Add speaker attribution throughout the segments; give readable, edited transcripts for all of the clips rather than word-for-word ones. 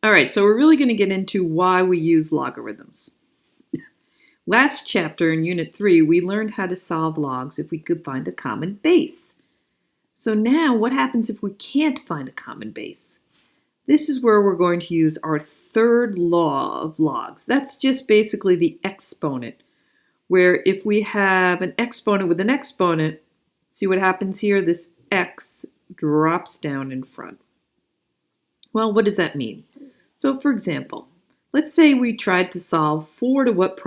Speaker 1: All right, so we're really going to get into why we use logarithms. Last chapter in Unit 3, we learned how to solve logs if we could find a common base. So now, what happens if we can't find a common base? This is where we're going to use our third law of logs. That's just basically the exponent, where if we have an exponent with an exponent, see what happens here? This x drops down in front. Well, what does that mean? So for example, let's say we tried to solve 4 to what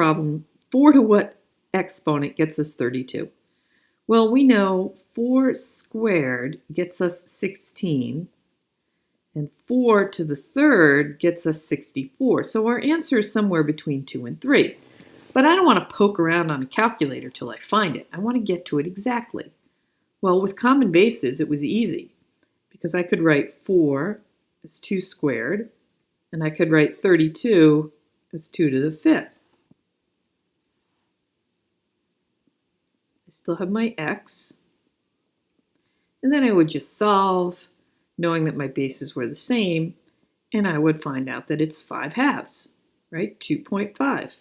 Speaker 1: exponent gets us 32. Well, we know 4 squared gets us 16, and 4 to the third gets us 64. So our answer is somewhere between 2 and 3. But I don't want to poke around on a calculator till I find it. I want to get to it exactly. Well, with common bases, it was easy because I could write 4 as 2 squared, and I could write 32 as 2 to the 5th. I still have my x. And then I would just solve, knowing that my bases were the same, and I would find out that it's 5 halves, right? 2.5.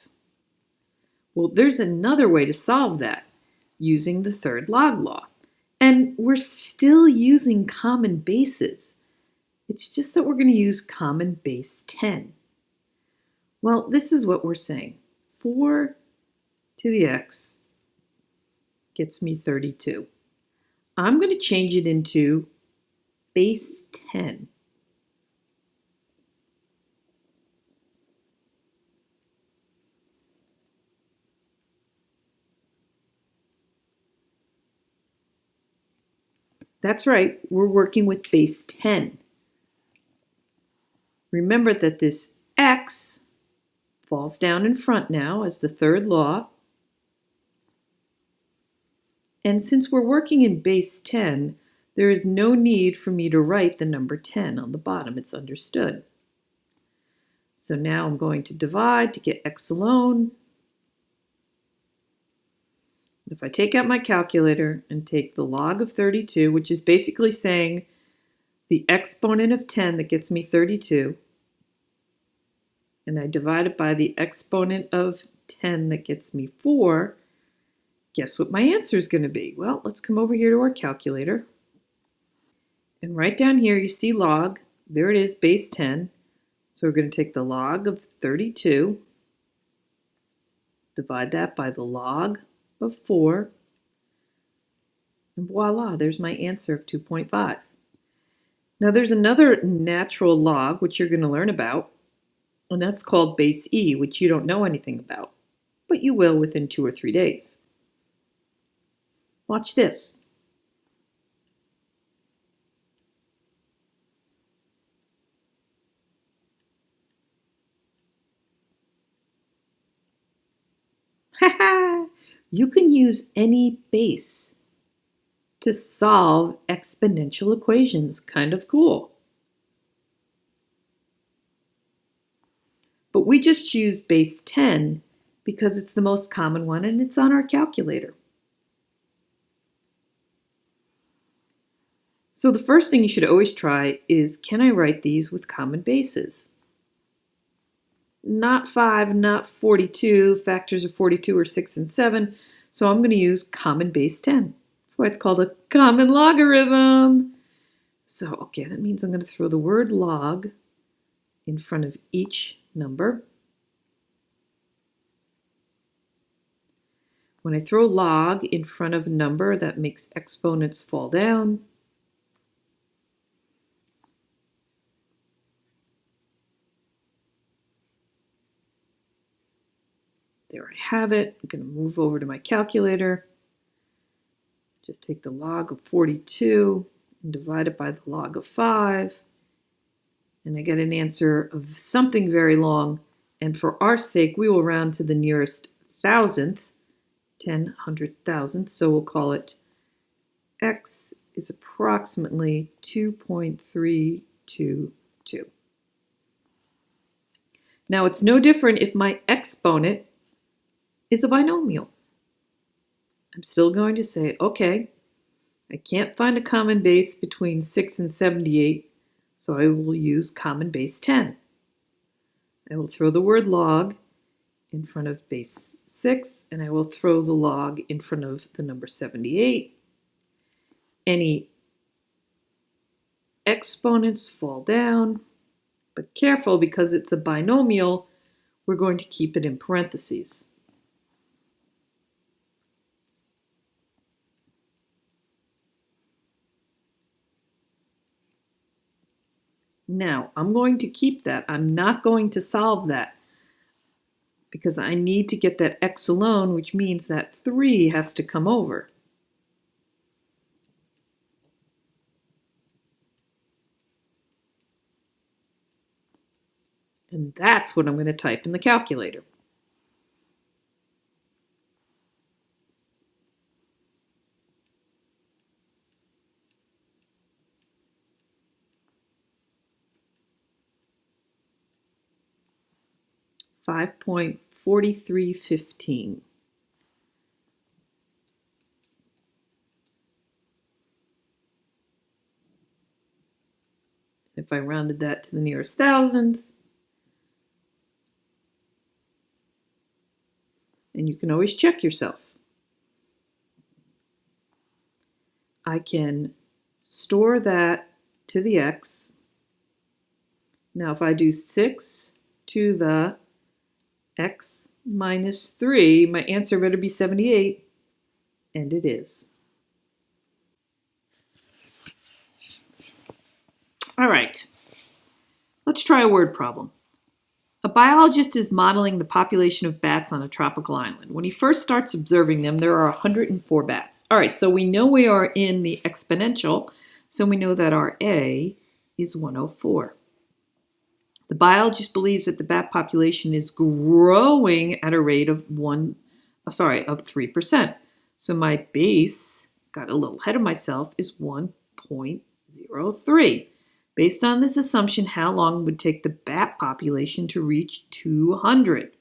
Speaker 1: Well, there's another way to solve that using the third log law. And we're still using common bases. It's just that we're going to use common base 10. Well, this is what we're saying. 4 to the x gets me 32. I'm going to change it into base 10. That's right, we're working with base 10. Remember that this x falls down in front now as the third law. And since we're working in base 10, there is no need for me to write the number 10 on the bottom. It's understood. So now I'm going to divide to get x alone. If I take out my calculator and take the log of 32, which is basically saying the exponent of 10 that gets me 32, and I divide it by the exponent of 10 that gets me 4, guess what my answer is going to be? Well, let's come over here to our calculator. And right down here you see log. There it is, base 10. So we're going to take the log of 32, divide that by the log of 4, and voila, there's my answer of 2.5. Now there's another natural log which you're going to learn about, and that's called base e, which you don't know anything about, but you will within 2 or 3 days. Watch this. You can use any base to solve exponential equations. Kind of cool. But we just use base 10 because it's the most common one and it's on our calculator. So the first thing you should always try is, can I write these with common bases? Not 5, not 42. Factors of 42 are 6 and 7. So I'm going to use common base 10. That's why it's called a common logarithm. So, okay, that means I'm going to throw the word log in front of each number. When I throw log in front of a number, that makes exponents fall down. There I have it. I'm going to move over to my calculator. Just take the log of 42 and divide it by the log of 5. And I get an answer of something very long. And for our sake, we will round to the nearest thousandth, 10 hundred thousandth. So we'll call it x is approximately 2.322. Now it's no different if my exponent is a binomial. I'm still going to say, okay, I can't find a common base between 6 and 78, so I will use common base 10. I will throw the word log in front of base 6, and I will throw the log in front of the number 78. Any exponents fall down, but careful, because it's a binomial, we're going to keep it in parentheses. Now, I'm going to keep that. I'm not going to solve that because I need to get that x alone, which means that 3 has to come over. And that's what I'm going to type in the calculator. $5.4315. If I rounded that to the nearest thousandth, and you can always check yourself. I can store that to the x. Now if I do 6 to the x minus 3, my answer better be 78, and it is. All right, let's try a word problem. A biologist is modeling the population of bats on a tropical island. When he first starts observing them, there are 104 bats. All right, so we know we are in the exponential, so we know that our A is 104. The biologist believes that the bat population is growing at a rate of 3%. So my base, got a little ahead of myself, is 1.03. Based on this assumption, how long would it take the bat population to reach 200?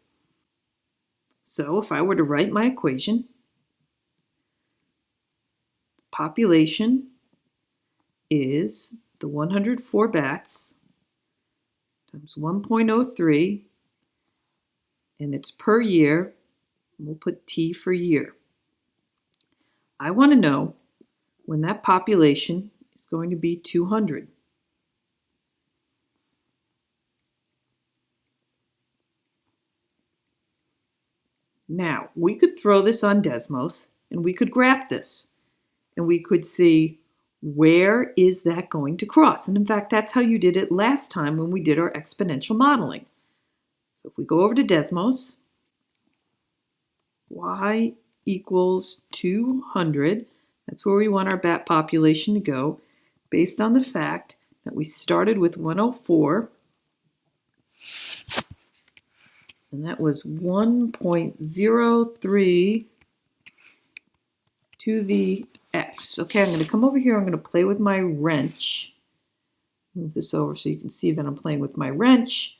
Speaker 1: So if I were to write my equation, population is the 104 bats times 1.03, and it's per year. We'll put T for year. I want to know when that population is going to be 200. Now, we could throw this on Desmos, and we could graph this, and we could see where is that going to cross. And in fact, that's how you did it last time when we did our exponential modeling. So if we go over to Desmos, y equals 200. That's where we want our bat population to go, based on the fact that we started with 104, and that was 1.03 to the x. Okay, I'm going to come over here. I'm going to play with my wrench. Move this over so you can see that I'm playing with my wrench.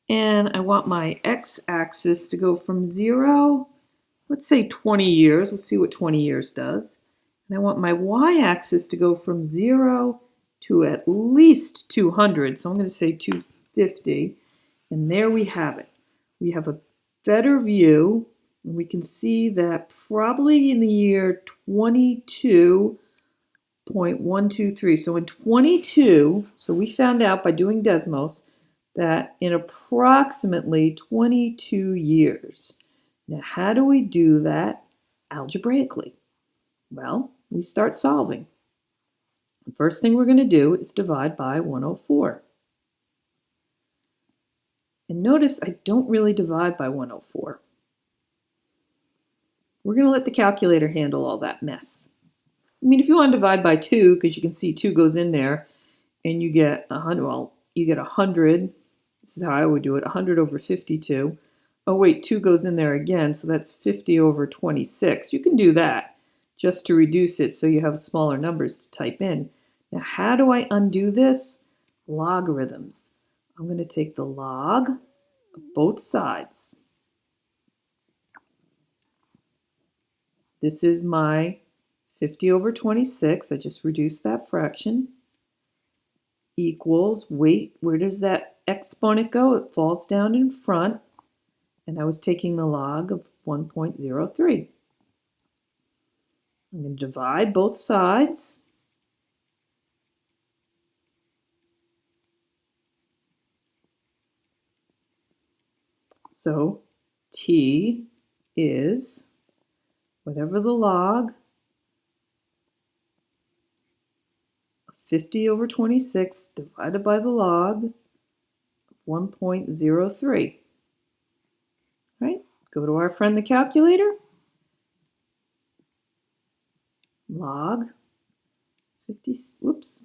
Speaker 1: And I want my x-axis to go from 0, let's say 20 years. Let's see what 20 years does. And I want my y-axis to go from 0 to at least 200. So I'm going to say 250. And there we have it. We have a better view. And we can see that probably in the year 22.123. So in 22, so we found out by doing Desmos that in approximately 22 years. Now, how do we do that algebraically? Well, we start solving. The first thing we're going to do is divide by 104. And notice I don't really divide by 104. We're going to let the calculator handle all that mess. I mean, if you want to divide by 2, because you can see 2 goes in there, and you get 100, well, you get 100. This is how I would do it, 100 over 52. Oh, wait, 2 goes in there again, so that's 50 over 26. You can do that just to reduce it so you have smaller numbers to type in. Now, how do I undo this? Logarithms. I'm going to take the log of both sides. This is my 50 over 26. I just reduced that fraction. Equals, wait, where does that exponent go? It falls down in front, and I was taking the log of 1.03. I'm going to divide both sides. So t is whatever the log of 50 over 26 divided by the log of 1.03. Right? Go to our friend the calculator. Log 50, whoops.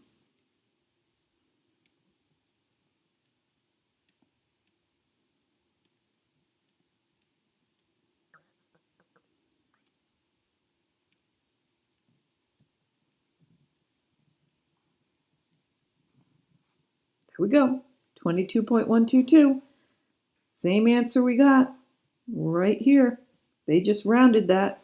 Speaker 1: There we go, 22.122. Same answer we got right here. They just rounded that.